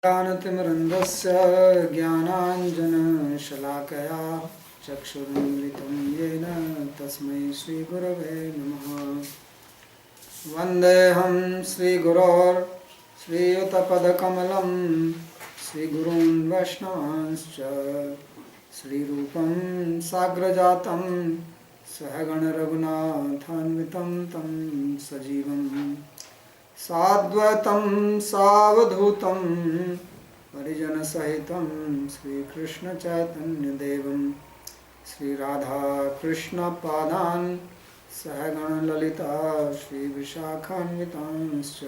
ज्ञानतिमिरन्धस्य ज्ञानाञ्जनशलाकया चक्षुरुन्मिलितं येन तस्मै श्रीगुरवे नमः। वन्देऽहं श्रीयुतपदकमलं श्रीगुरून् वैष्णवांश्च श्रीरूपं साग्रजातं सहगणरघुनाथान्वितं तं सजीवम् साद्वैतं सावधूतं परिजनसहितं श्रीकृष्णचैतन्यदेवं श्रीराधाकृष्णपादान् सहगणललिता श्रीविशाखान्वितांश्च।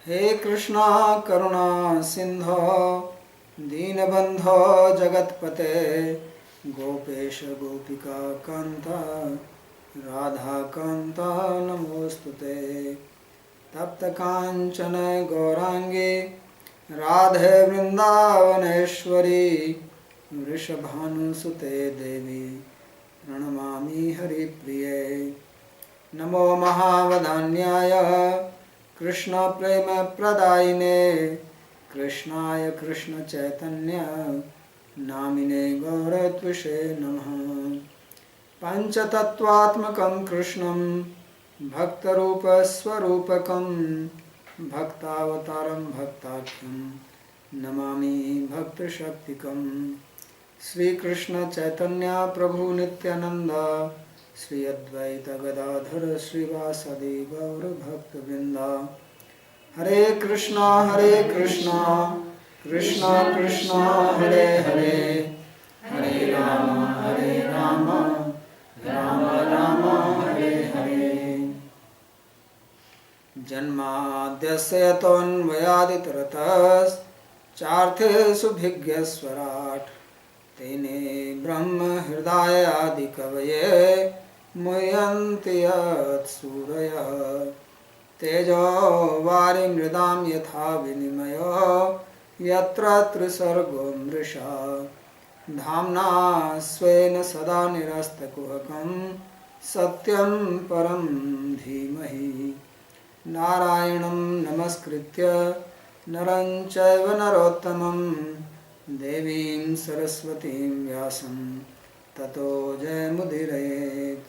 हे कृष्णा करुणा सिन्धो दीनबन्धो जगत्पते गोपेश गोपिका कान्ता राधाकान्ता नमोस्तुते। तप्तकाञ्चन गौरांगे राधे वृन्दावनेश्वरी वृषभानुसुते देवी प्रणमामि हरिप्रिये। नमो महावदान्याय कृष्णप्रेमप्रदायिने कृष्णाय कृष्णचैतन्य नामिने गौरत्विषे नमः। पंचतत्वात्मकं कृष्णं भक्तरूपस्वरूपकं भक्तावतारं भक्ताख्यं नमामि भक्तशक्तिकं। श्रीकृष्ण चैतन्य प्रभु नित्यानंद श्री अद्वैत गदाधर श्रीवासदि गौर भक्तवृंद। हरे कृष्णा कृष्णा कृष्णा हरे हरे हरे राम राम राम हरे हरे। जन्माद्यस्य यतोऽन्वयादितरतश्चार्थेषुभिज्ञस्वराट् तेने ब्रह्म हृदयादिकवये मुह्यन्ति यत्सूरयः। तेजो वारिमृदां यथा विनिमयो यत्र त्रिसर्गो मृषा धाम्ना स्वेन सदा निरस्तकुहकं सत्यं परं धीमहि। नारायणं नमस्कृत्य नरं चैव नरोत्तमं देवीं सरस्वतीं व्यासं ततो जयमुदीरयेत्।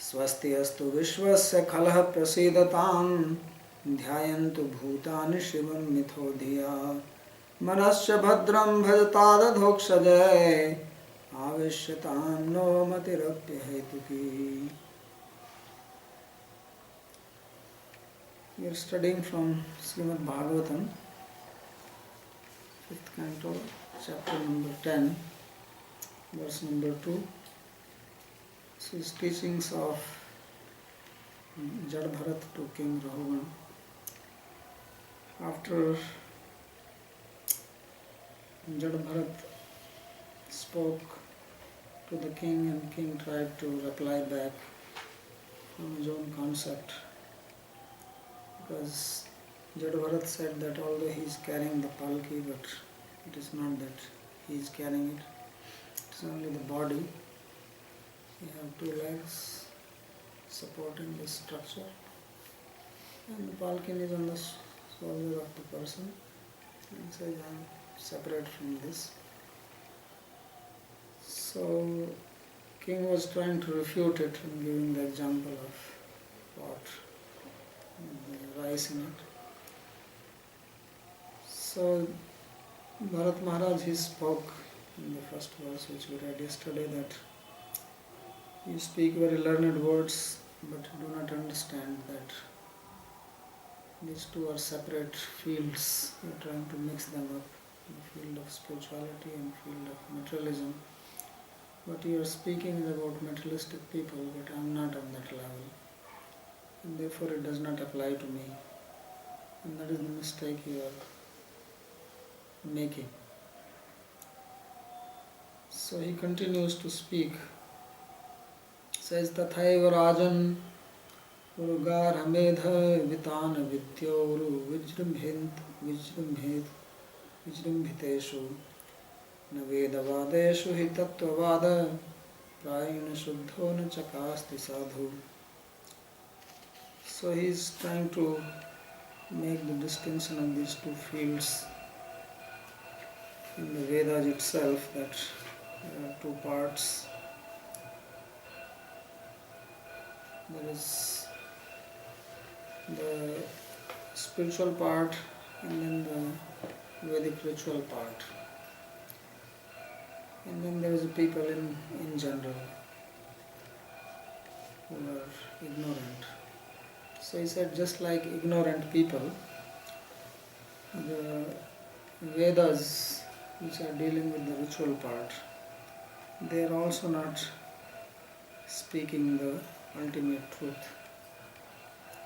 स्वस्ति अस्तु विश्वस्य खलः प्रसीदतां ध्यायन्तु भूतानि शिवं मिथो धिया। मनश्च भद्रं भजतादधोक्षजय आवेश्यतां no मतिरप्यहेतुकी। We are studying from Srimad Bhagavatam, 5th Canto, chapter number 10, verse number 2. This is teachings of Jad Bharat to King Rahugan. After Jad Bharat spoke to the king and king tried to reply back from his own concept, because Jad Bharat said that although he is carrying the palki, but it is not that he is carrying it, it is only the body. We have two legs supporting this structure and the palki is on the shoulder of the person, and says I am separate from this. So king was trying to refute it and giving the example of pot, the rice in it. So Bharat Maharaj, he spoke in the first verse which we read yesterday that you speak very learned words but do not understand that these two are separate fields. You are trying to mix them up, the field of spirituality and field of materialism. What you are speaking is about materialistic people, but I am not on that level, and therefore it does not apply to me, and that is the mistake you are making. So he continues to speak. Says Tathaiva Rajan Urugar Hamedha Vitan Vityoru Vijrimbhiteshu Navedavadeshu hi tattvavada prayena shuddho na chakasti sadhu. So he is trying to make the distinction of these two fields in the Vedas itself, that there are two parts. There is the spiritual part and then the Vedic ritual part. And then there is the people in general who are ignorant. So he said, just like ignorant people, the Vedas, which are dealing with the ritual part, they are also not speaking the ultimate truth.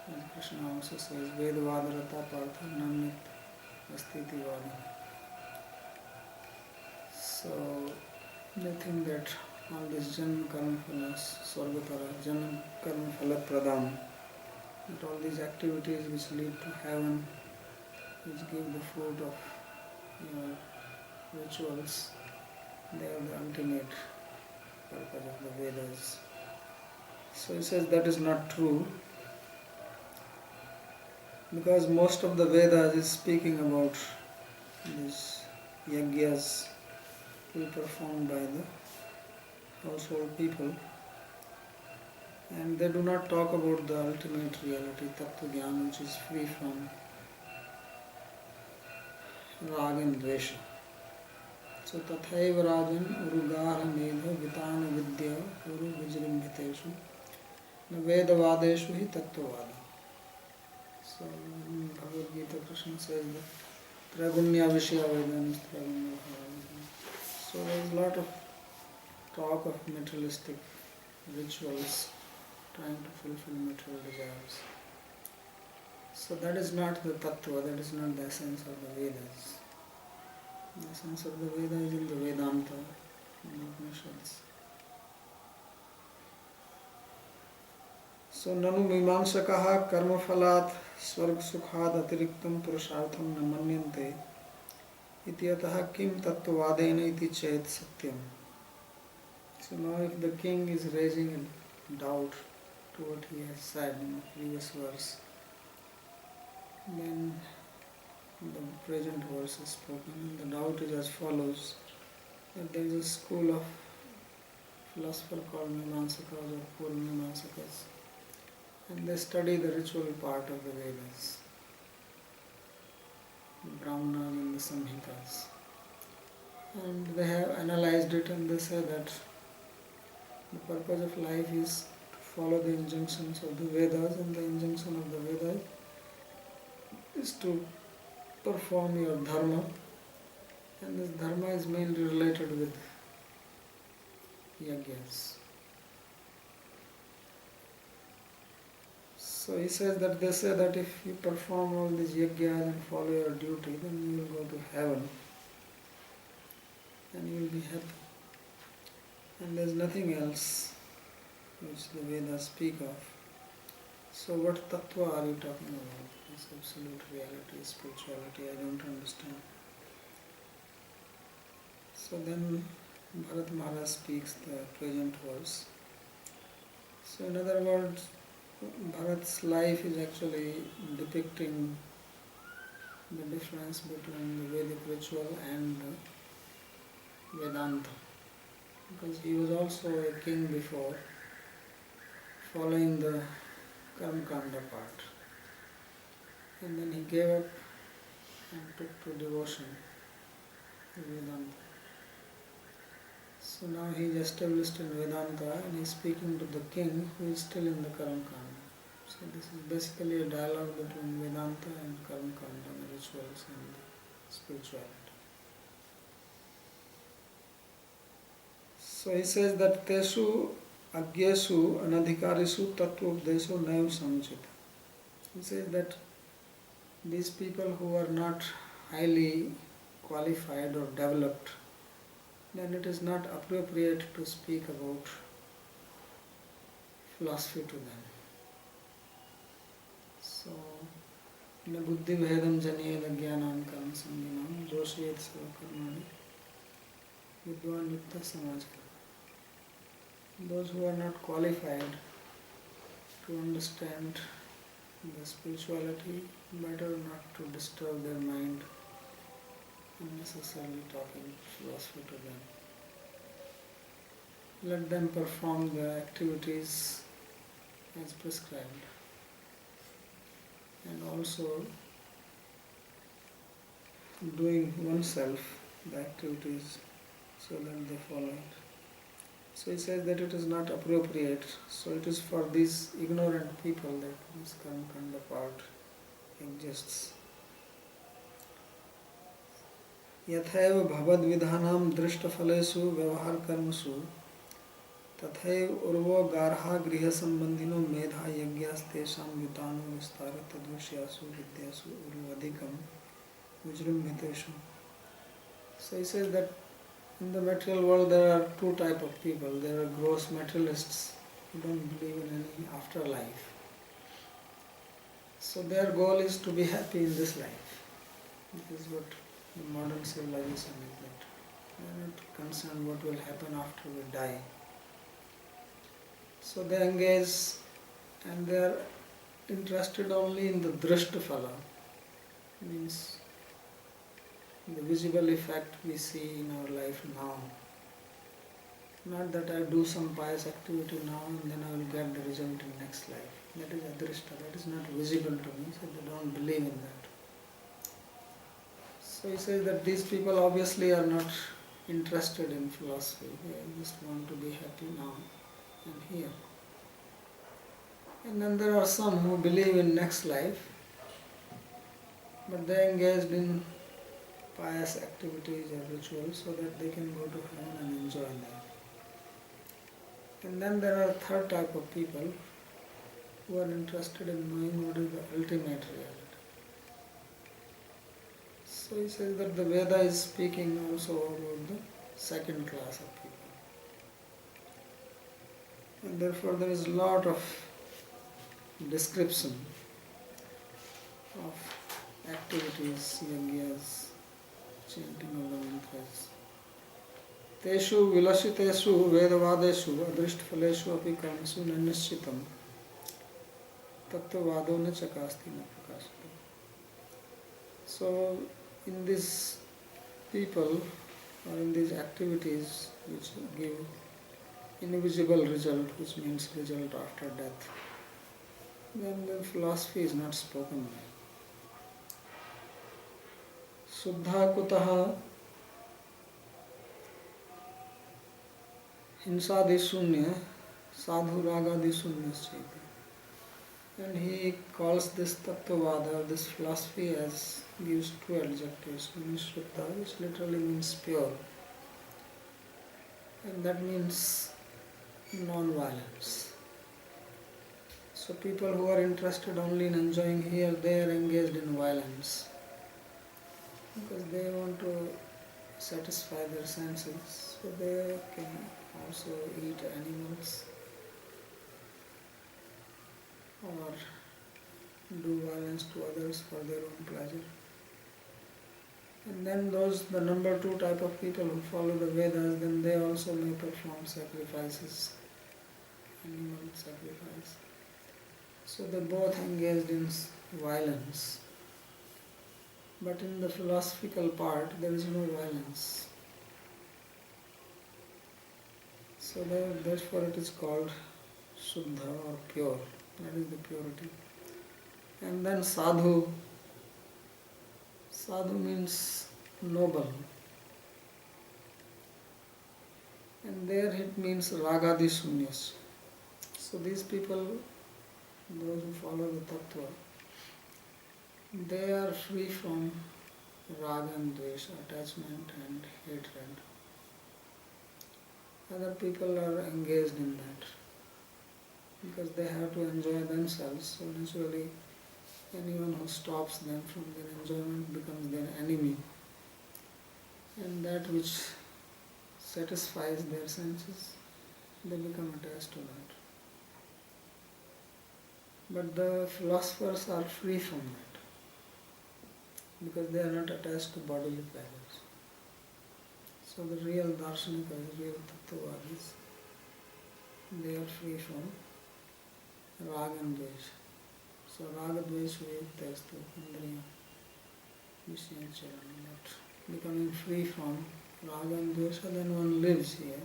As Krishna also says, Vedavadarata partha namit astiti vada. So they think that all this janam karma phalas, swargatara, janam karma phala pradam, that all these activities which lead to heaven, which give the fruit of your rituals, they are the ultimate purpose of the Vedas. So he says that is not true, because most of the Vedas is speaking about these yagyas to be performed by the household people, and they do not talk about the ultimate reality, Tattva Gyan, which is free from Rag and Dvesha. So Tathaiva Rajan Urugara Medha Vitana Vidya Uru Vijrimbhiteshu Na Vedavadeshu Hi Tattvavada. So in Bhagavad Gita, Krishna says that Tragunya Vishya Vedanis Tragunya Bhava. So there is a lot of talk of materialistic rituals trying to fulfill material desires. So that is not the tattva, that is not the essence of the Vedas. The essence of the Veda is in the Vedanta, in the Upanishads. So nanu mimamsakaha karma phalat swarg sukhad atiriktam purushartham na manyante iti ataha kim tattvadena iti chet satyam. So now if the king is raising a doubt to what he has said in the previous verse, then the present verse is spoken, and the doubt is as follows, that there is a school of philosopher called Mimamsakas or Purva Mimamsakas, and they study the ritual part of the Vedas, the Brahmanas and the Samhitas, and they have analyzed it, and they say that the purpose of life is to follow the injunctions of the Vedas, and the injunction of the Vedas is to perform your dharma, and this dharma is mainly related with yagyas. So he says that they say that if you perform all these yagyas and follow your duty, then you will go to heaven and you will be happy. And there is nothing else which the Vedas speak of. So what tattva are you talking about? This absolute reality, spirituality, I don't understand. So then Bharat Maharaj speaks the present verse. So in other words, Bharat's life is actually depicting the difference between the Vedic ritual and the Vedanta. Because he was also a king before, following the Karma Kanda part. And then he gave up and took to devotion, to Vedanta. So now he is established in Vedanta and he is speaking to the king who is still in the Karma Kanda. So this is basically a dialogue between Vedanta and Karma Kanda, the rituals and the spirituality. So he says that Teshu Agyesu Anadhikarisu Tattvopdesho Nayam Samuchita. He says that these people who are not highly qualified or developed, then it is not appropriate to speak about philosophy to them. So, na buddhi bhedam janiyed jnanam karam sanginam joshiyet savakarmani vidwan yukta samajkara. Those who are not qualified to understand the spirituality, better not to disturb their mind unnecessarily talking philosophy to them. Let them perform the activities as prescribed, and also doing oneself the activities so that they follow it. So he says that it is not appropriate, so it is for these ignorant people that this karma part exists. यथैव भवद्विधानां दृष्टफलेषु व्यवहारकर्मसु तथैव उर्वो गार्हा गृहसम्बन्धिनो मेधा यज्ञास्तेषां युतानो विस्तारे तद्विषयासु विद्यासु उर्वधिकं विजृम्भितेषु. So he says that in the material world there are two types of people. There are gross materialists who don't believe in any afterlife. So their goal is to be happy in this life. This is what the modern civilization is, that they are not concerned what will happen after we die. So they engage and they are interested only in the drishtaphala, means the visible effect we see in our life now. Not that I do some pious activity now and then I will get the result in next life. That is adrishta, that is not visible to me, so they don't believe in that. So he says that these people obviously are not interested in philosophy, they just want to be happy now and here. And then there are some who believe in next life, but they engaged in pious activities or rituals so that they can go to heaven and enjoy that. And then there are a third type of people who are interested in knowing what is the ultimate reality. So he says that the Veda is speaking also about the second class of people. And therefore there is a lot of description of activities, yajnas, chanting of the mantras. Teshu vilasiteshu vedavadeshu adrishtphaleshu api karmasu nanischitam tattvado na chakasti na prakashati. So in these people or in these activities which give invisible result, which means result after death, then the philosophy is not spoken by. Suddha kutaha hinsadi sunya sadhu ragadi sunyaschaiti. And he calls this tattvada, this philosophy, as gives two adjectives. One is Shuddha, which literally means pure, and that means non-violence. So people who are interested only in enjoying here, they are engaged in violence because they want to satisfy their senses, so they can also eat animals or do violence to others for their own pleasure. And then the number two type of people who follow the Vedas, then they also may perform sacrifices, animal sacrifice. So they both engaged in violence. But in the philosophical part, there is no violence. So therefore it is called Shuddha or pure. That is the purity. And then sadhu. Sadhu means noble. And there it means ragadi sunyas. So these people, those who follow the tattva, they are free from raga and dvesha, attachment and hatred. Other people are engaged in that because they have to enjoy themselves, so naturally anyone who stops them from their enjoyment becomes their enemy, and that which satisfies their senses, they become attached to that. But the philosophers are free from that because they are not attached to bodily pleasures. So the real darshanikas, real tattvadis, they are free from raga and dvesha. So raga dvesha yuktastu indriya vishyancharan, but becoming free from raga and dvesha, then one lives here.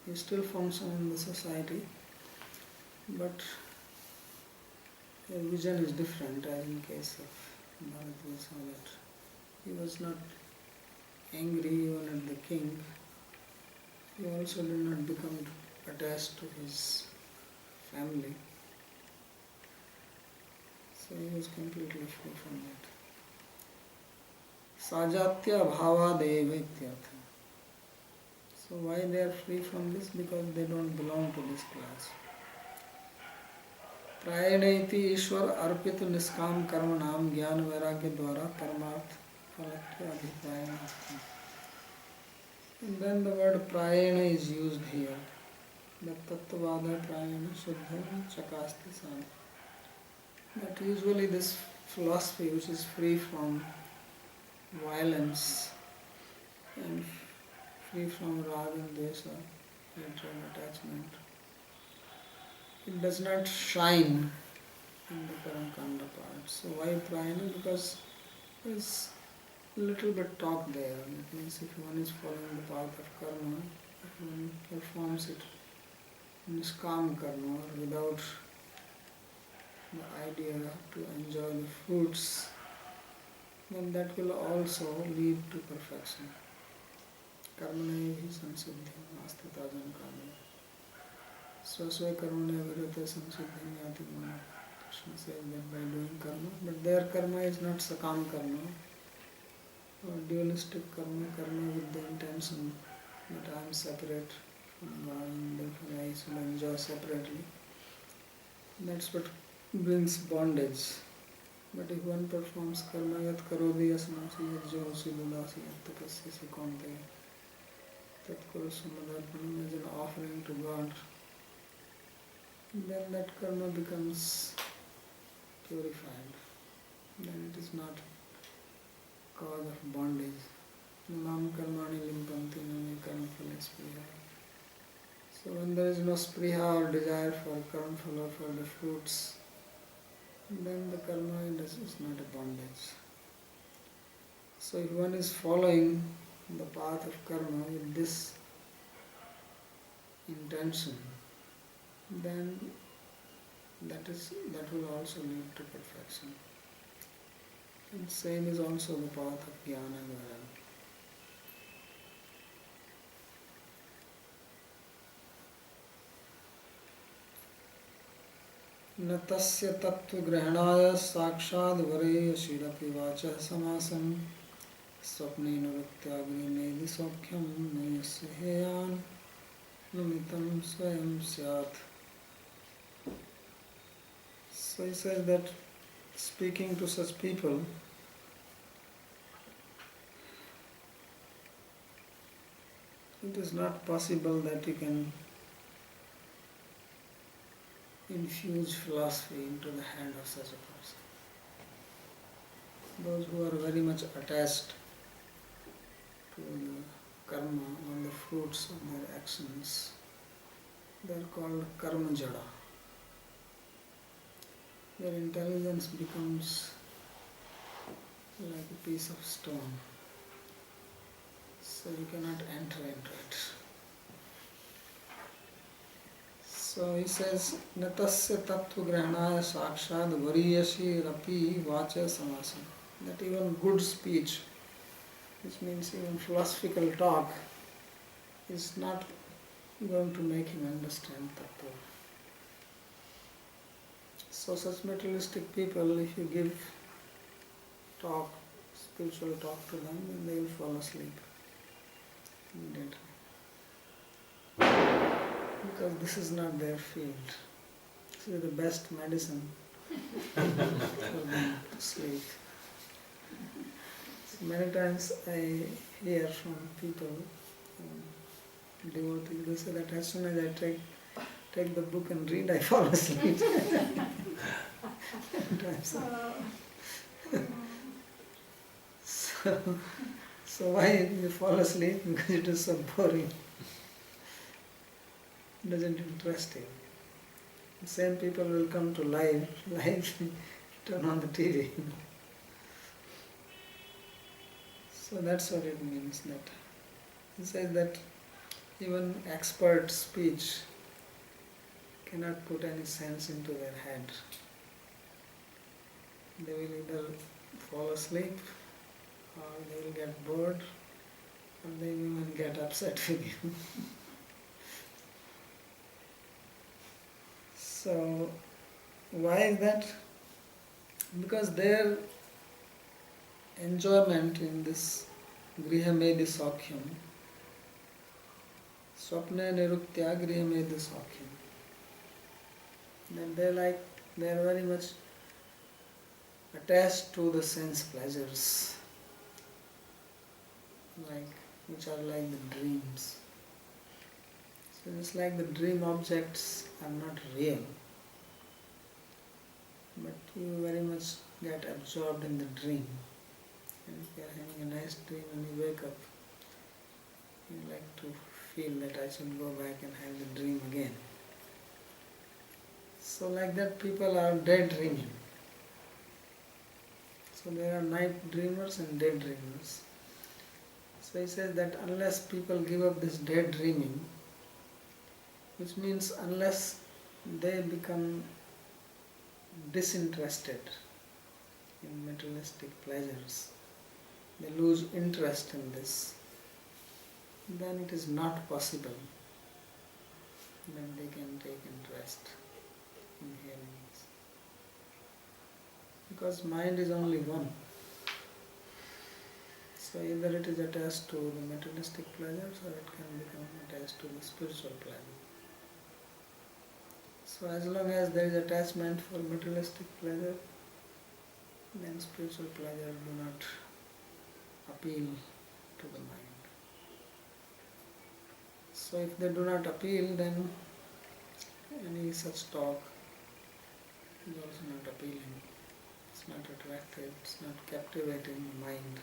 He still functions in the society, but his vision is different, as in case of Bharatdvesa, that he was not angry even at the king. He also did not become attached to his family. So he was completely free from that. Sajatya bhavadeva ityartha. So why they are free from this? Because they don't belong to this class. प्रायणैति ईश्वर अर्पित निष्काम कर्म नाम ज्ञान वैराग्य द्वारा परमार्थ फलक्य अभिप्रायण. And then the word prayana is used here. That tattvada prayana shuddha chakasti san. But usually this philosophy which is free from violence and free from raga and dvesha, hatred and attachment, it does not shine in the Karamkanda part. So why prayana? Because there is a little bit talk there. That means if one is following the path of karma, if one performs it in niskam karma without the idea to enjoy the fruits, then that will also lead to perfection. Karmane sansiddhi astita jankane. Swasva karmane virate sansiddhi yati mana. Krishna says that by doing karma, but their karma is not sakam karma or dualistic karma, karma with the intention that I am separate from God and therefore I should enjoy separately. That's what brings bondage. But if one performs karma yat karodi asnasi yat josi dudasi yat tapasya si konte tat kuru samadarpanam as an offering to God, then that karma becomes purified. Then it is not cause of bondage. Nam karmani limpanti name karma phala spriha. So when there is no spriha or desire for karma phala or for the fruits, then the karma is not a bondage. So if one is following the path of karma with this intention, then that will also lead to perfection. And same is also the path of jnana and vairagya. न तस्य तत्त्वग्रहणाय साक्षाद् वरेयसीरपि वाचः समासं स्वप्नेन वृत्त्याग्निमेधि सौख्यं न यस्य हेयान् नमितं स्वयं स्यात्. So he says that speaking to such people, it is not possible that you can infuse philosophy into the hand of such a person. Those who are very much attached to the karma or the fruits of their actions, they are called karma jada. Their intelligence becomes like a piece of stone, so you cannot enter into it. So he says, Natasya tattva grahanaya sakshad variyashi rapi vacha samasam. That even good speech, which means even philosophical talk, is not going to make him understand tattva. So such materialistic people, if you give talk, spiritual talk to them, then they will fall asleep immediately. Because this is not their field. This is the best medicine for them to sleep. So many times I hear from people, devotees, they say that as soon as I take the book and read, I fall asleep. So why you fall asleep? Because it is so boring. It doesn't interest you. The same people will come to live, turn on the TV. So that's what it means. That he says that even expert speech cannot put any sense into their head. They will either fall asleep, or they will get bored, or they will even get upset with you. So, why is that? Because their enjoyment in this grihamedi sakhyam, swapne niruktya grihamedi sakhyam, then they are very much attached to the sense pleasures, which are like the dreams. So it's like the dream objects are not real, but you very much get absorbed in the dream. And if you are having a nice dream and you wake up, you like to feel that I should go back and have the dream again. So like that, people are daydreaming. So there are night dreamers and daydreamers. So he says that unless people give up this daydreaming, which means unless they become disinterested in materialistic pleasures, they lose interest in this, then it is not possible that they can take interest in hearing this. Because mind is only one. So either it is attached to the materialistic pleasures, or it can become attached to the spiritual pleasure. So as long as there is attachment for materialistic pleasure, then spiritual pleasure do not appeal to the mind. So if they do not appeal, then any such talk is also not appealing. It's not attractive, it's not captivating the mind.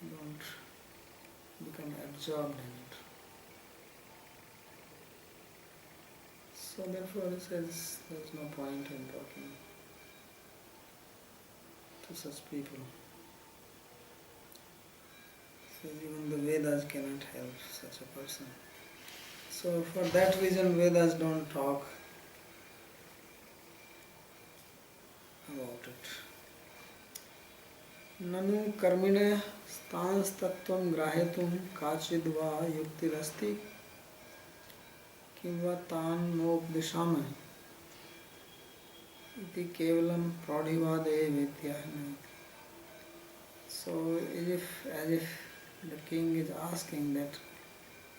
You don't become absorbed in it. So therefore he says there is no point in talking to such people. So even the Vedas cannot help such a person. So for that reason Vedas don't talk about it. Nanu karmine stans tattvam grahetum kachidva yuktirasti किंवा तान नोपदिशाम इति केवलम प्रौढ़िवादे विद्यान. So as if the king is asking that,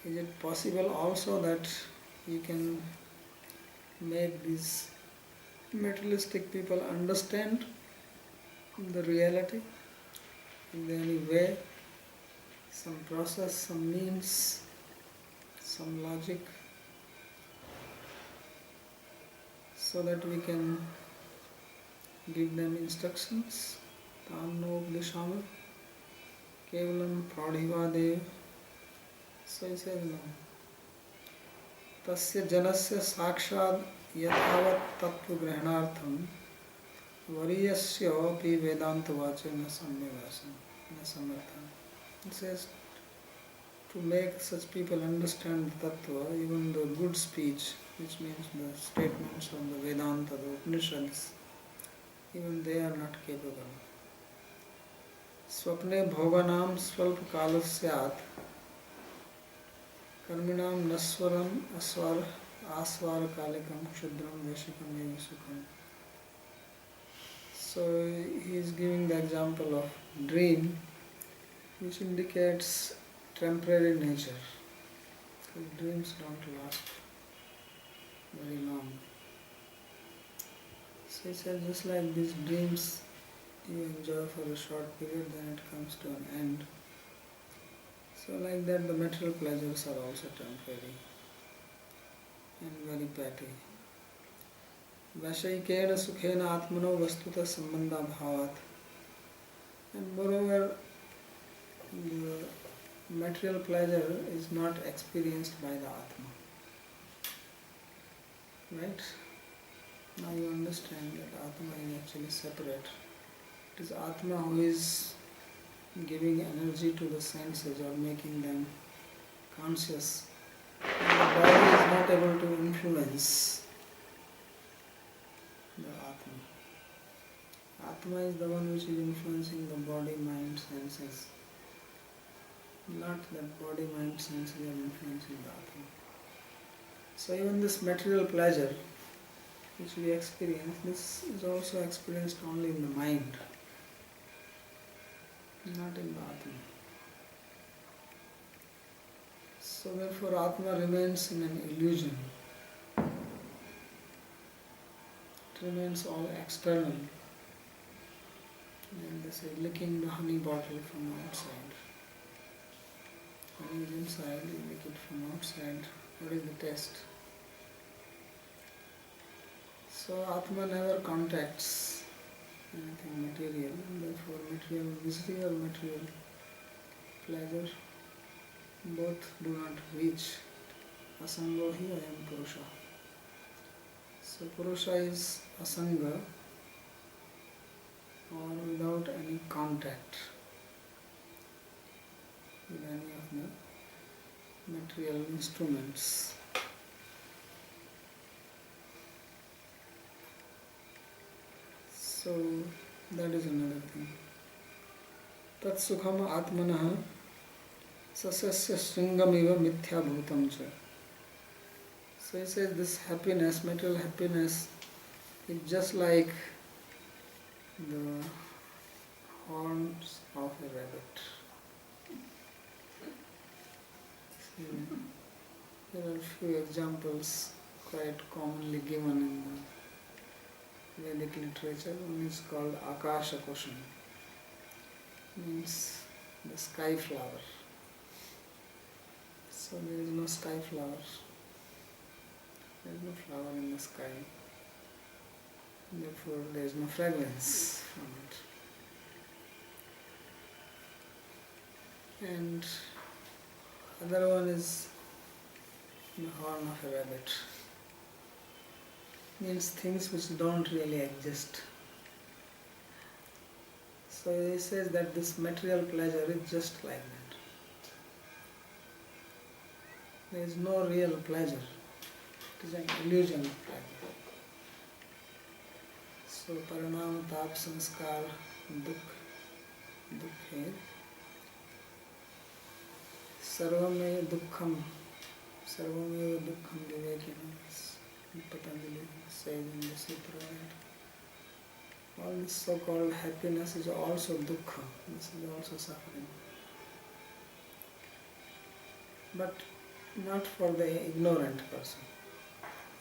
is it possible also that you can make these materialistic people understand the reality? Is there any way, some process, some means, some logic, so that we can give them instructions? Tanno Updeshama Kevalam Pradhivade. So he says no. Tasya janasya sakshad yathavat tattva grahanartham variyasya api vedanta vacha na samyavasam na samartham. He says to make such people understand the tattva, even the good speech, which means the statements of the Vedanta, the Upanishads, even they are not capable. Swapne bhoganam swalpa kalasyat karminam naswaram aswar aswar kalikam kshudram veshikam eva sukham. So he is giving the example of dream, which indicates temporary nature. Because dreams don't last very long. So he said, just like these dreams you enjoy for a short period, then it comes to an end. So like that the material pleasures are also temporary and very petty. Vashaikena sukhena atmano vastuta sambandha bhavat. And moreover, the material pleasure is not experienced by the Atma. Right? Now you understand that Atma is actually separate. It is Atma who is giving energy to the senses or making them conscious. And the body is not able to influence the Atma. Atma is the one which is influencing the body, mind, senses. Not that body, mind, senses are influencing the Atma. So even this material pleasure which we experience, this is also experienced only in the mind, not in the Atma. So therefore Atma remains in an illusion. It remains all external. And this is licking the honey bottle from outside. Honey is inside, you lick it from outside. What is the taste? So Atma never contacts anything material, and therefore material misery or material pleasure, both do not reach asango hi ayam purusha. So purusha is asanga, or without any contact with any of the material instruments. So that is another thing. Tat sukham atmanah sasasya sringamiva mithya bhutam cha. So he says this happiness, material happiness, is just like the horns of a rabbit. See, there are few examples quite commonly given in the Vedic literature. One is called Akasha Kushan, means the sky flower. So there is no sky flower. There is no flower in the sky. Therefore there is no fragrance from it. And other one is the horn of a rabbit. Means things which don't really exist. So he says that this material pleasure is just like that. There is no real pleasure. It is an illusion of pleasure. So paranam tap sanskar dukhe sarvameva dukkham vivekina. Patanjali says in the sutra that all this so-called happiness is also dukkha, this is also suffering. But not for the ignorant person.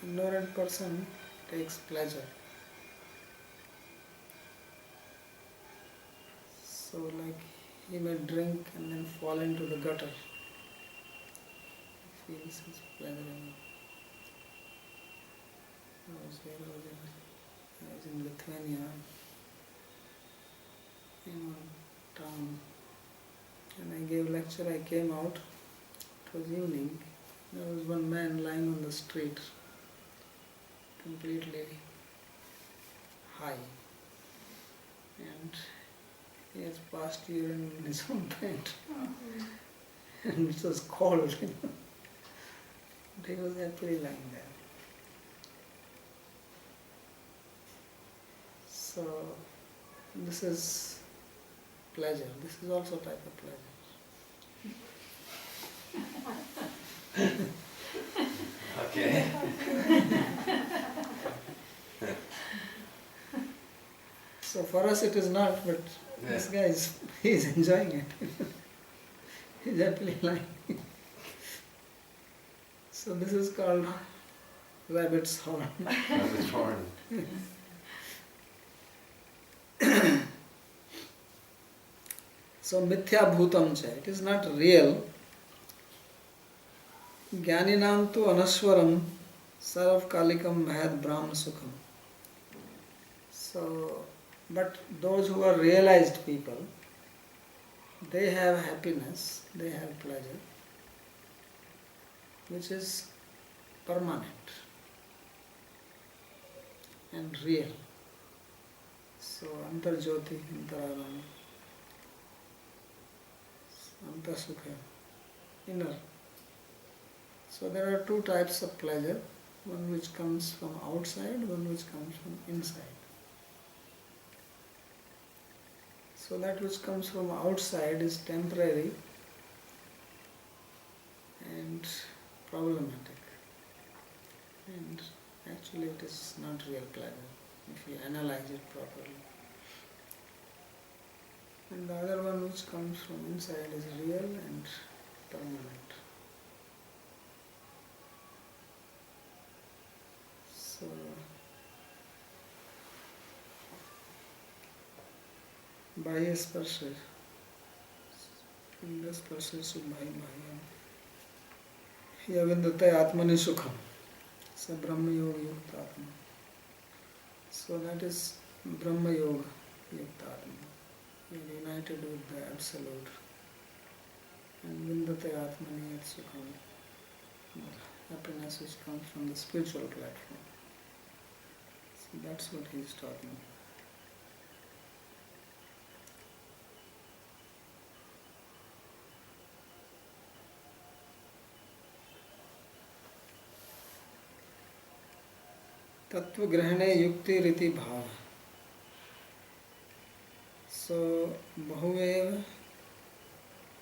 Ignorant person takes pleasure. So like he may drink and then fall into the gutter. He feels his pleasure in I was in Lithuania, in one town, and I gave lecture. I came out, it was evening. There was one man lying on the street, completely high, and he has passed urine in his own pant, and it was cold, but he was happily lying there. So this is pleasure. This is also a type of pleasure. Okay. So for us it is not, but this guy is enjoying it. He's happily lying. So this is called rabbit's horn. Rabbit's horn. So mithya bhutam cha, it is not real. Jnaninam tu anaswaram sarv kalikam bhayad brahma sukham. So, but those who are realized people, they have happiness, they have pleasure, which is permanent. and real. So Antarjyoti, Antararama, Antasukha, inner. So there are two types of pleasure, one which comes from outside, one which comes from inside. So that which comes from outside is temporary and problematic. And actually it is not real pleasure if you analyze it properly. And the other one which comes from inside is real and permanent. So Bahya Sparsha, Inda Sparsha Subhai Bahya Yavindate Atmani Sukham, Sa Brahma Yoga Yukta Atma. So that is Brahma Yoga Yukta Atma. You are united with the Absolute. And Vindate Atmani Yat Sukham, happiness which comes from the spiritual platform. So that's what he is talking. Tattva grahane yukti riti bhava. So bahuveva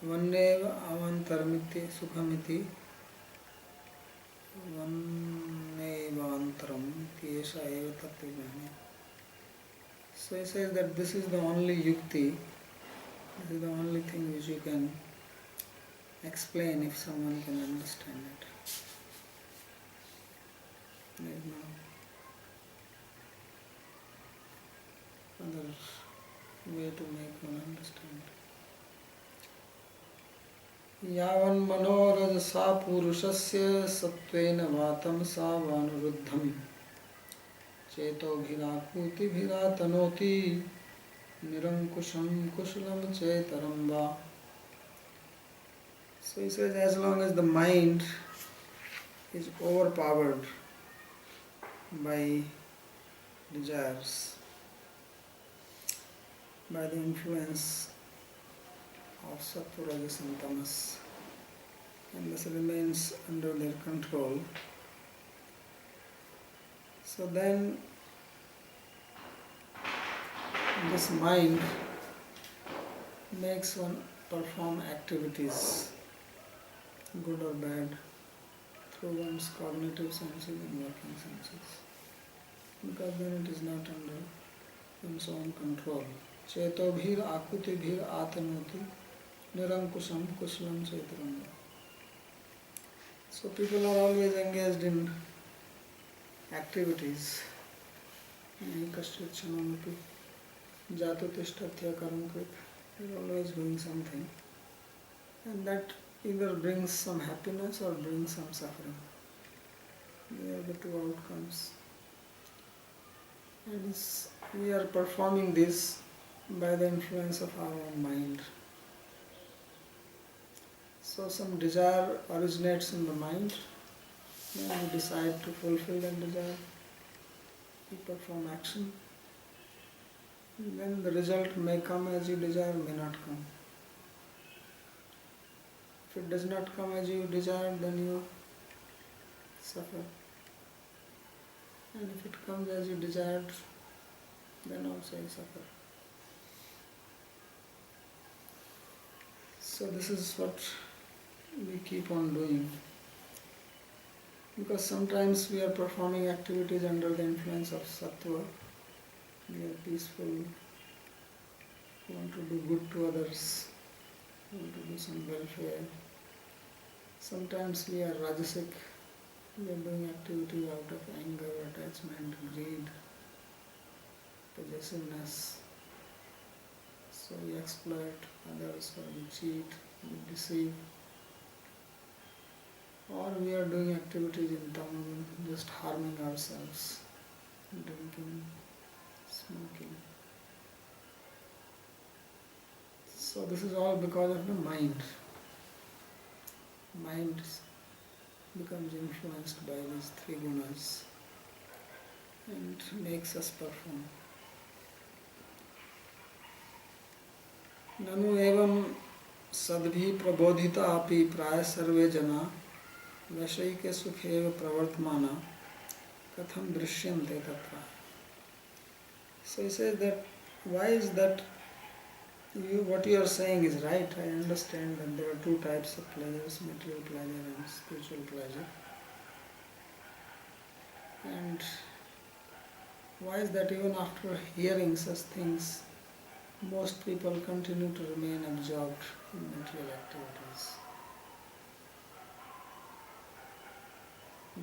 vanneva avantaramiti sukhamiti vannevantaram esha eva tattva grahane. So he says that this is the only yukti, this is the only thing which you can explain if someone can understand it. There is no other way to make one understand. Yavan manoraj sa purushasya sattvena vatam sa vanuruddham cheto bhirakuti bhiratanoti nirankusham kusulam chetaramba. So he says, as long as the mind is overpowered by desires, by the influence of Sattva, Rajas and Tamas, and this remains under their control, so then this mind makes one perform activities, good or bad, through one's cognitive senses and working senses, because then it is not under one's own control. Cheto bhir akuti bhir atanoti nirankusham kushlam chetaranga. So people are always engaged in activities. Kashichanamapi jato tishtatya karamkrit. They are always doing something. And that either brings some happiness or brings some suffering. They are the two outcomes. And we are performing this by the influence of our own mind. So some desire originates in the mind, then we decide to fulfill that desire, we perform action, and then the result may come as you desire, may not come. If it does not come as you desire, then you suffer. And if it comes as you desired, then also you suffer. So this is what we keep on doing. Because sometimes we are performing activities under the influence of Sattva. We are peaceful, we want to do good to others, we want to do some welfare. Sometimes we are Rajasic, we are doing activity out of anger, attachment, greed, possessiveness. So we exploit others, or we cheat, we deceive. Or we are doing activities in town, just harming ourselves, drinking, smoking. So this is all because of the mind. Mind becomes influenced by these three gunas. and makes us perform. Nanu evam sadbhi prabodhita api praya sarve jana vaishayike sukheva pravartmana katham drishyante tatra. So he says that why is that what you are saying is right. I understand that there are two types of pleasures, material pleasure and spiritual pleasure. And why is that even after hearing such things, most people continue to remain absorbed in material activities?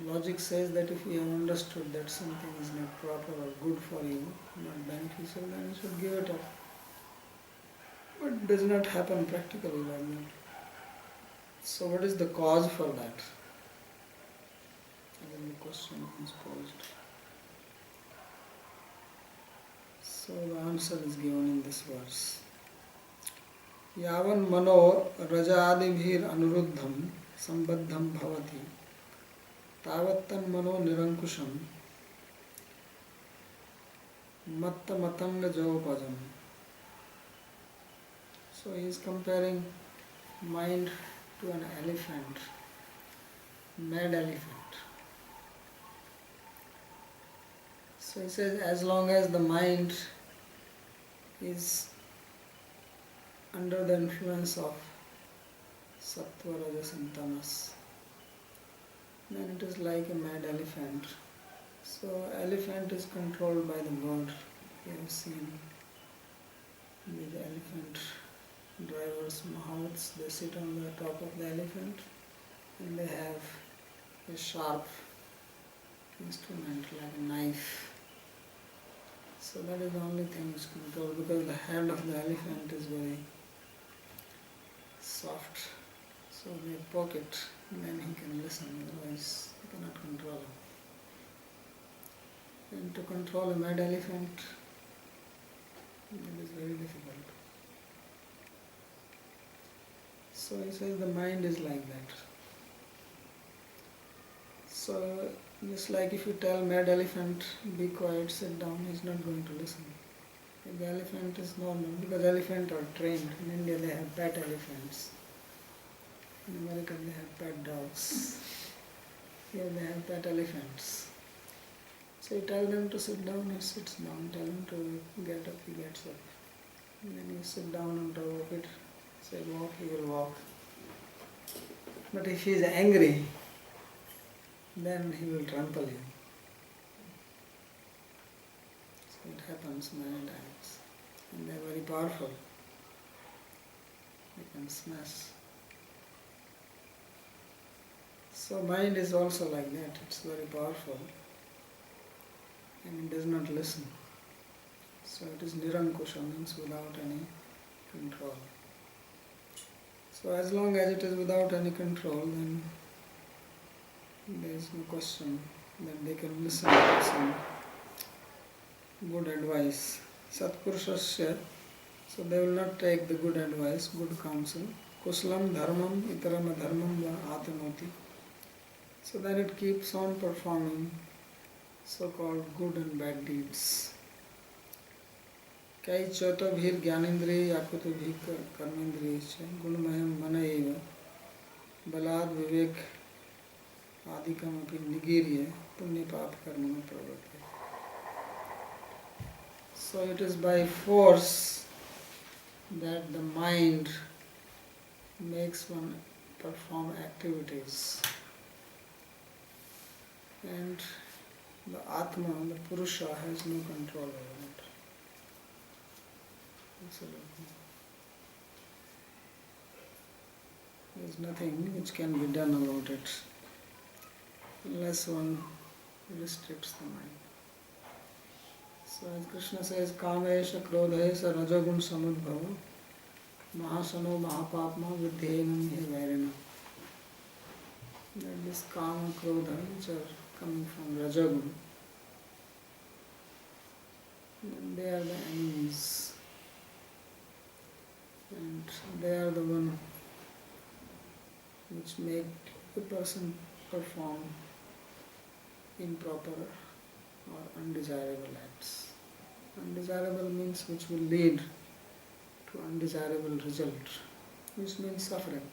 Logic says that if you have understood that something is not proper or good for you, not beneficial, then you should give it up. But it does not happen practically like that. So what is the cause for that? And then the question is posed. So the answer is given in this verse. Yavan mano rajadibhir anuruddham sambaddham bhavati tavattan mano nirankusham matta matanga javapajam. So he is comparing mind to an elephant, mad elephant. So he says as long as the mind is under the influence of sattva, rajas and tamas, then it is like a mad elephant. So elephant is controlled by the god. You have seen with the elephant drivers, mahouts, they sit on the top of the elephant and they have a sharp instrument like a knife. So that is the only thing which controls, because the head of the elephant is very soft. So they poke it and then he can listen, otherwise you cannot control him. And to control a mad elephant, it is very difficult. So he says the mind is like that. So just like if you tell mad elephant, be quiet, sit down, he is not going to listen. If the elephant is normal, because elephants are trained. In India they have pet elephants. In America they have pet dogs. Here they have pet elephants. So you tell them to sit down, he sits down. Tell him to get up, he gets up. And then you sit down on top of it. Say walk, he will walk. But if he is angry, then he will trample you. So it happens many times. And they are very powerful. They can smash. So mind is also like that. It's very powerful. And it does not listen. So it is nirankusha, means without any control. So as long as it is without any control, then there is no question that they can listen to some good advice. Satpurushasya, so they will not take the good advice, good counsel. Kuslam dharmam itaram adharmam va atanoti. So then it keeps on performing so-called good and bad deeds. Kai chota bhir gyanindriya yakutu bhi karmendriya cha gunmayam mana eva balad vivek adikam api nigirya punya pap karma pravati. So it is by force that the mind makes one perform activities, and the Atma, the Purusha, has no control over it. Absolutely. There is nothing which can be done about it unless one restricts the mind. So as Krishna says, Kamesha Krodhesha Rajagun Samudbhava Mahasano Mahapapma Vidhenam He Vairina. That this Kama Krodha, which are coming from Rajagun, and they are the enemies, and they are the one which make the person perform improper or undesirable acts. Undesirable means which will lead to undesirable result, which means suffering.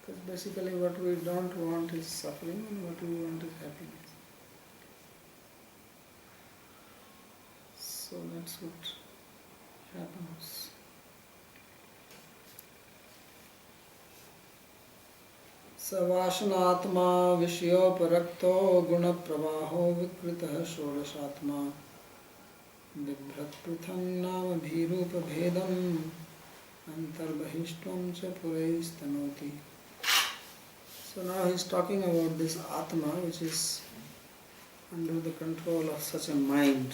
Because basically what we don't want is suffering and what we want is happiness. So that's what happens. सवासनात्मा विषयोपरक्तो गुणप्रवाहो विकृतः षोडशात्मा बिभ्रत्पृथं नामभिरूपभेदम् अंतर्बहिष्ठं च पुरैस्तनोति. So now he is talking about this Atma which is under the control of such a mind.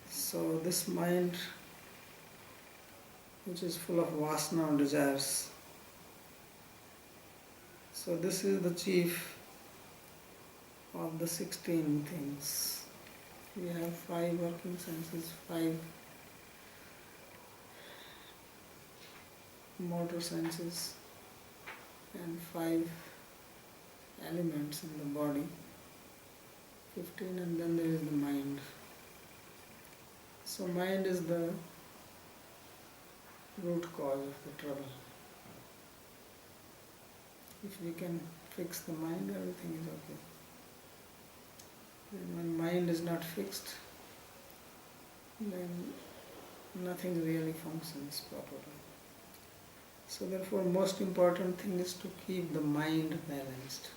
So this mind which is full of vasana and desires. So this is the chief of the 16 things. We have 5 working senses, 5 motor senses and 5 elements in the body, 15, and then there is the mind. So mind is the root cause of the trouble. If we can fix the mind, everything is okay. And when mind is not fixed, then nothing really functions properly. So therefore most important thing is to keep the mind balanced.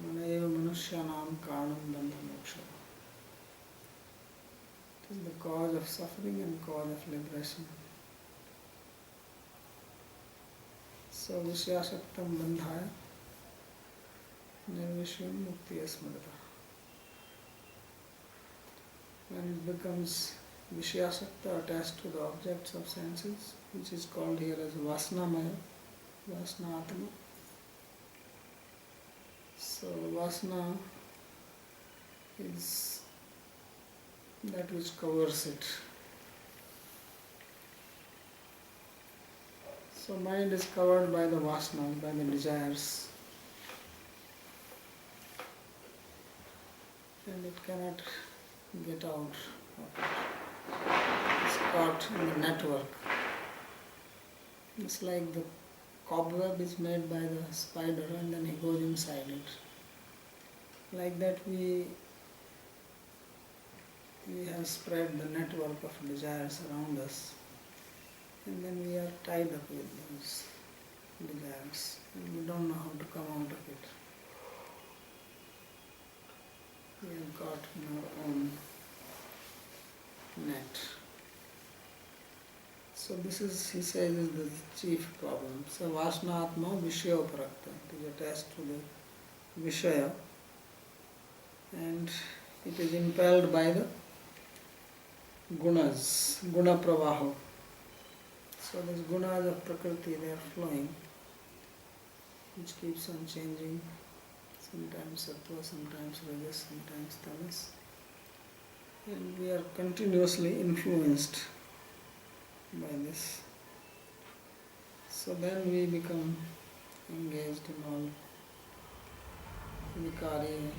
Manayeva manushyanam karanam bandha moksha. It is the cause of suffering and cause of liberation. So Vishyasaktam bandhaya nirvishయం muktiya smrita. When it becomes Vishyasakta, attached to the objects of senses, which is called here as Vasanamaya, Vasana Atma. So Vasana is that which covers it. So mind is covered by the Vasana, by the desires. And it cannot get out of it. It's caught in the network. It's like the cobweb is made by the spider and then he goes inside it. Like that we have spread the network of desires around us, and then we are tied up with those desires and we don't know how to come out of it. We have got in our own net. So this is, he says, is the chief problem. So Vasana Atma Vishaya Parakta. It is attached to the Vishaya and it is impelled by the gunas, guna pravaho. So these gunas of Prakriti, they are flowing, which keeps on changing. Sometimes sattva, sometimes rajas, sometimes tamas. And we are continuously influenced by this. So then we become engaged in all vikari,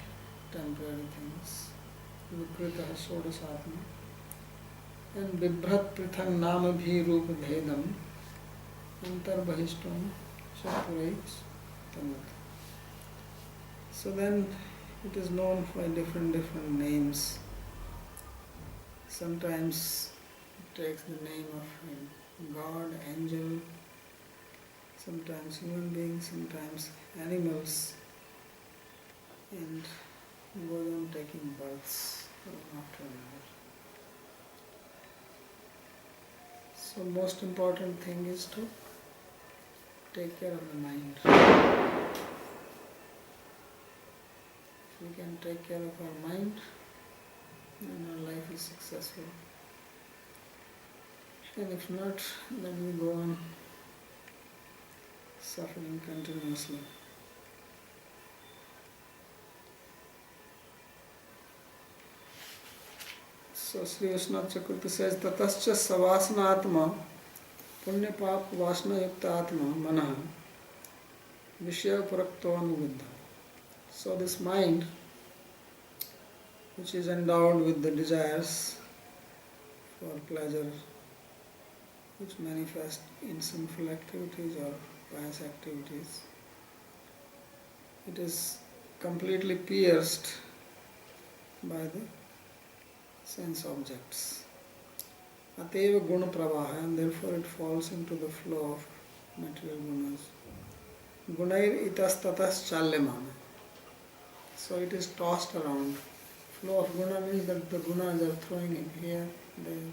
temporary things. Vikrita shodasatma. And bibhrat prithang nama bhi rupa bhedam antar bahishtam shapurais tanut. So then it is known by different names. Sometimes it takes the name of God, angel, sometimes human beings, sometimes animals, and goes on taking births one after another. So most important thing is to take care of the mind. If we can take care of our mind, then our life is successful. And if not, then we go on suffering continuously. So Sri Vishnu Chakravarti says, Tatascha savasana atma punya pap vasana yukta atma manah vishaya parakto anuviddha. So this mind, which is endowed with the desires for pleasure, which manifest in sinful activities or pious activities, it is completely pierced by the sense objects. Ateva guna pravaha, and therefore it falls into the flow of material gunas. Gunair itas tatas chalyamana. So it is tossed around. Flow of guna means that the gunas are throwing it here, there.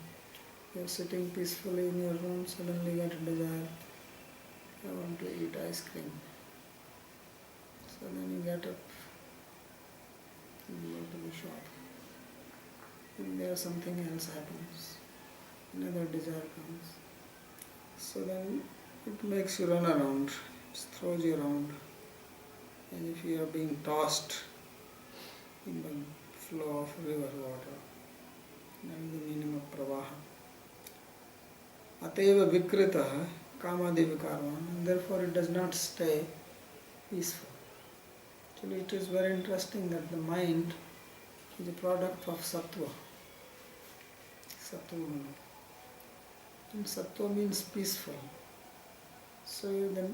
You are sitting peacefully in your room, suddenly get a desire, I want to eat ice cream. So then you get up and go to the shop. And there something else happens. Another desire comes. So then it makes you run around, it throws you around. And if you are being tossed in the flow of river water, that is the meaning of pravaha. Ateva vikrita kamadi vikarvan, and therefore it does not stay peaceful. Actually, it is very interesting that the mind is a product of sattva. Sattva guna. And sattva means peaceful. So the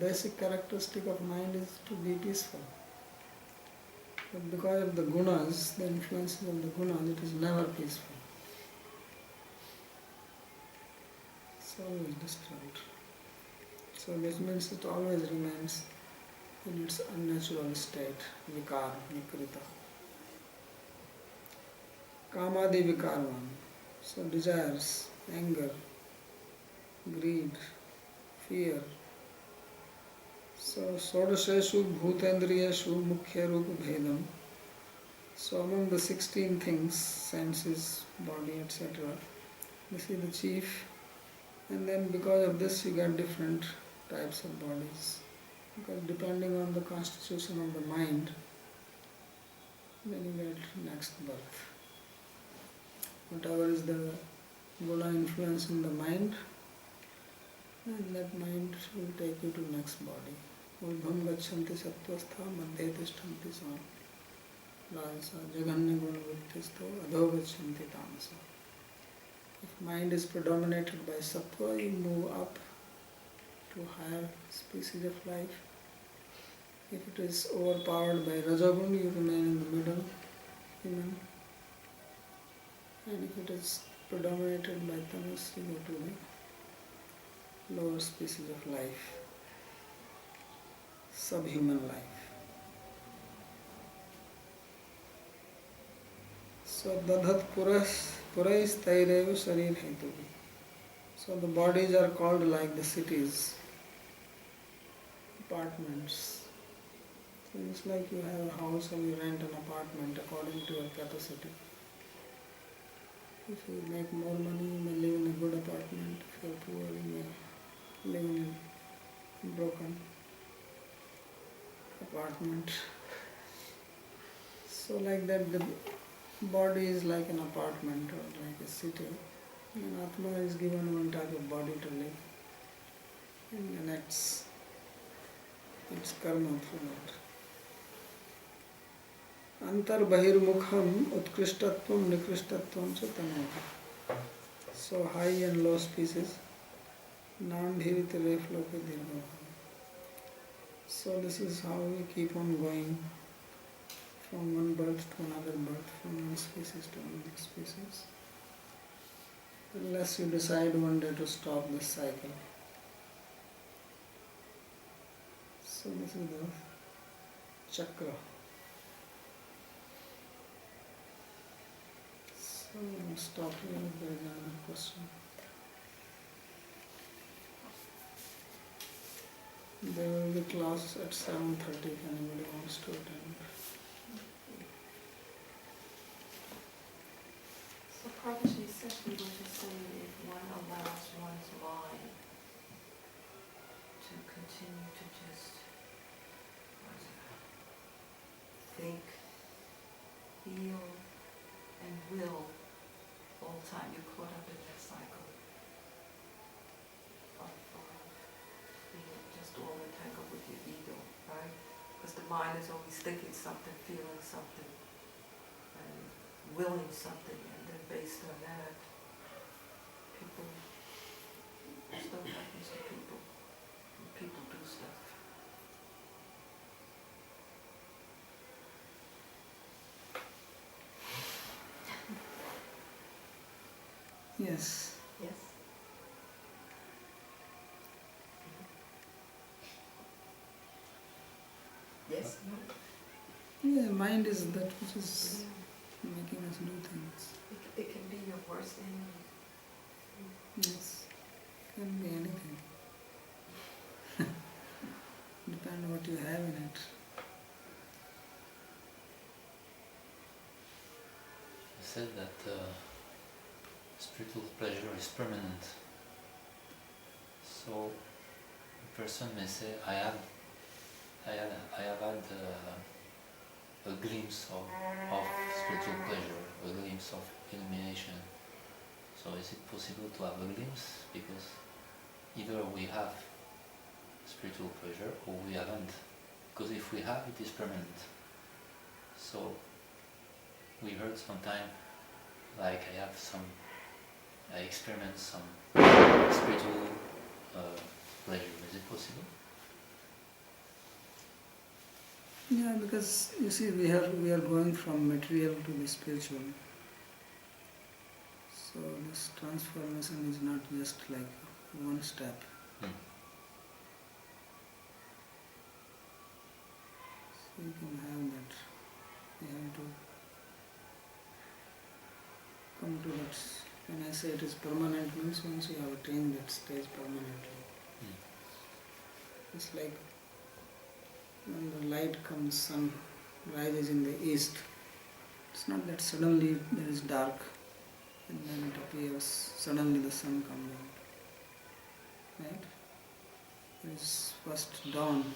basic characteristic of mind is to be peaceful. But because of the gunas, the influences of the gunas, it is never peaceful. It's always disturbed. So this means it always remains in its unnatural state, vikar, vikrita. Kamadi vikarvan, so desires, anger, greed, fear. So sodasheshu bhutendriyeshu mukhya rupa bhedam. So among the 16 things, senses, body, etc., this is the chief. And then because of this you get different types of bodies. Because depending on the constitution of the mind, then you get next birth. Whatever is the guna influence in the mind, then that mind will take you to next body. Urdhvam gachanti sattvastha madhye tishtanti sa rajasa jaganya guna vrittistho adho gachanti tamasa. If mind is predominated by sattva, you move up to higher species of life. If it is overpowered by rajagun, you remain in the middle, human. And if it is predominated by tamas, you go to the lower species of life, subhuman life. So dadhat purais tairev sharir hetuvi. So the bodies are called like the cities, apartments. So it's like you have a house or you rent an apartment according to your capacity. If you make more money, you may live in a good apartment. If you are poor, you may live in a broken apartment. So like that, the body is like an apartment or like a city. And Atma is given one type of body to live and enacts its karma through that. Antar bahirmukham utkrishtvatvam nikrishtvatvam cha tanava. So high and low species, nam bhiriti refloke dirghabhava. So this is how we keep on going from one birth to another birth, from one species to another species, unless you decide one day to stop this cycle. So this is the chakra. So we'll stop here if there is another question. There will be class at 7:30 if anybody wants to attend. So Prabhuji, essentially what you're saying, if one allows one's mind to continue to just think, feel, and will all the time, you're caught up in that cycle of being just all entangled with your ego, right? Because the mind is always thinking something, feeling something, and willing something, and then based on that, stuff happens to people, and people do stuff. Yes. Yes? Yes? No? Yeah, mind is that which is making us do things. It can be your worst enemy. Yes. Can be anything. Depend what you have in it. You said that spiritual pleasure is permanent. So a person may say, I have had a glimpse of spiritual pleasure, a glimpse of illumination. So is it possible to have a glimpse? Because either we have spiritual pleasure or we haven't. Because if we have, it is permanent. So we heard sometime, like I experience some spiritual pleasure. Is it possible? Yeah, because you see, we are going from material to the spiritual. So this transformation is not just like one step. Hmm. So you can have that. You have to come to that. When I say it is permanent, means once you have attained that stage permanently. Hmm. It's like when the light comes, sun rises in the east. It's not that suddenly there is dark and then it appears, suddenly the sun comes out. Right? There is first dawn.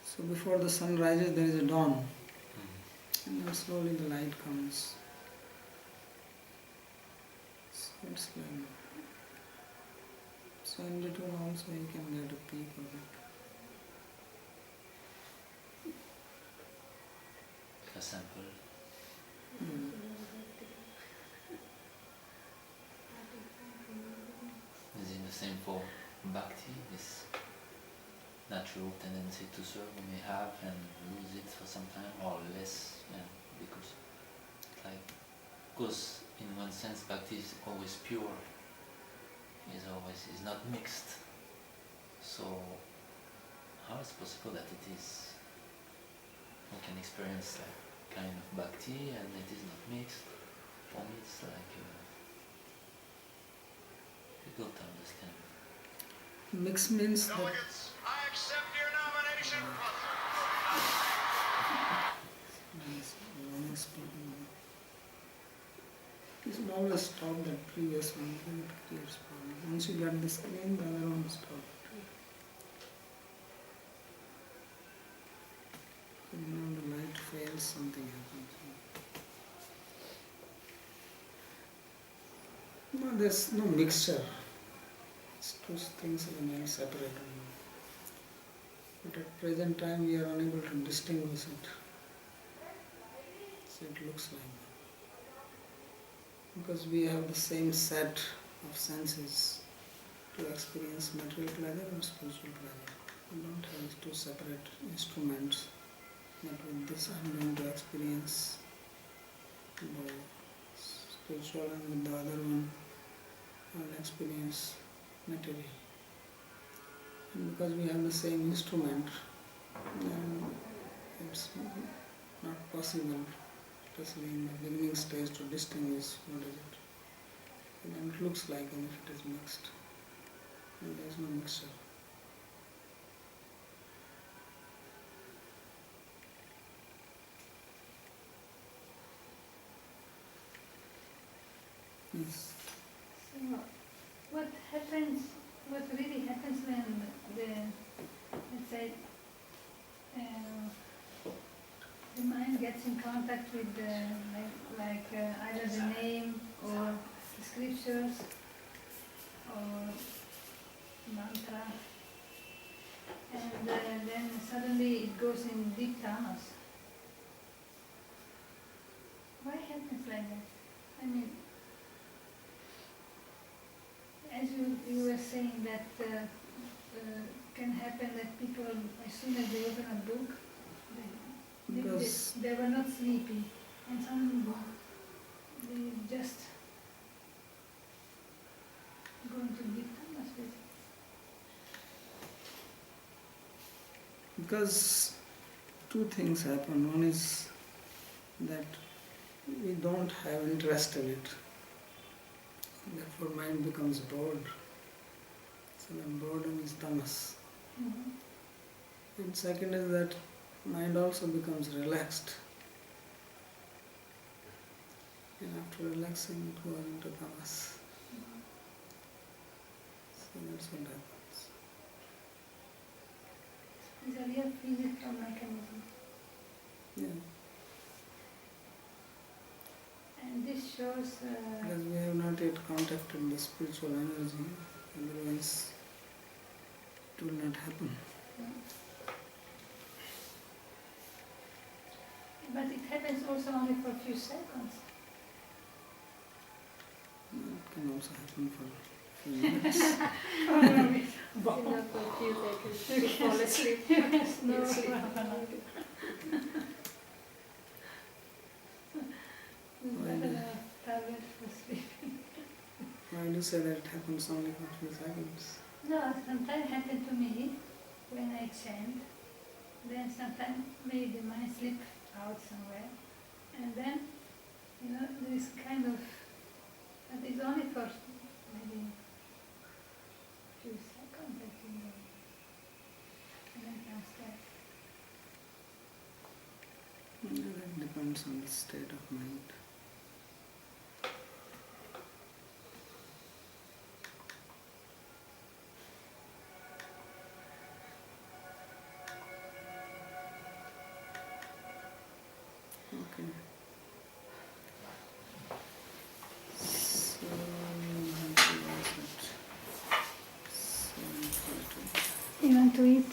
So before the sun rises there is a dawn. Hmm. And then slowly the light comes. So it's like, so in between also you can get a peek of it. A sample. Is it the same for bhakti? This natural tendency to serve we may have and lose it for some time or less, because in one sense bhakti is always pure, is not mixed. So how is it possible that we can experience like kind of bhakti and it is not mixed? For me it's like difficult to understand. Mix means that Delegates, I accept your nomination for you should always stop that previous one because it creates problems. Once you get the screen, the other one stop. The light fails, something happens. No, there's no mixture. It's two things remain separate. But at present time we are unable to distinguish it. So it looks like that. Because we have the same set of senses to experience material pleasure and spiritual pleasure. We don't have two separate instruments. That with this I am going to experience the spiritual and with the other one I will experience material. And because we have the same instrument, then it's not possible, especially in the beginning stage, to distinguish what is it. And then it looks like as if it is mixed. And there is no mixture. Yes. So, what really happens when let's say, the mind gets in contact with either the name or the scriptures, or mantra, and then suddenly it goes in deep tamas. Why happens like that? I mean, as you were saying that can happen that people, as soon as they open a book, Because they were not sleepy, and suddenly they just go into deep tamas with it. Because two things happen. One is that we don't have interest in it. Therefore mind becomes bored. So then boredom is tamas. And second is that mind also becomes relaxed. And after relaxing it goes into tamas. So that's what happens. It's a real physical mechanism. Yeah. And this shows Because we have not yet contacted the spiritual energy, otherwise it will not happen. but it happens also only for a few seconds. It can also happen for a few minutes. Enough for a few seconds to fall asleep. No You'll sleep. problem. It's better than a tablet for sleeping. Why do you say that it happens only for a few seconds? No, sometimes happen to me when I chant. Then sometimes maybe the mind slips out somewhere. And then, there is kind of, but it's only for maybe a few seconds that you know. And then comes that. Yeah, that depends on the state of mind. Okay. So, what was it? 7:30. You want to eat?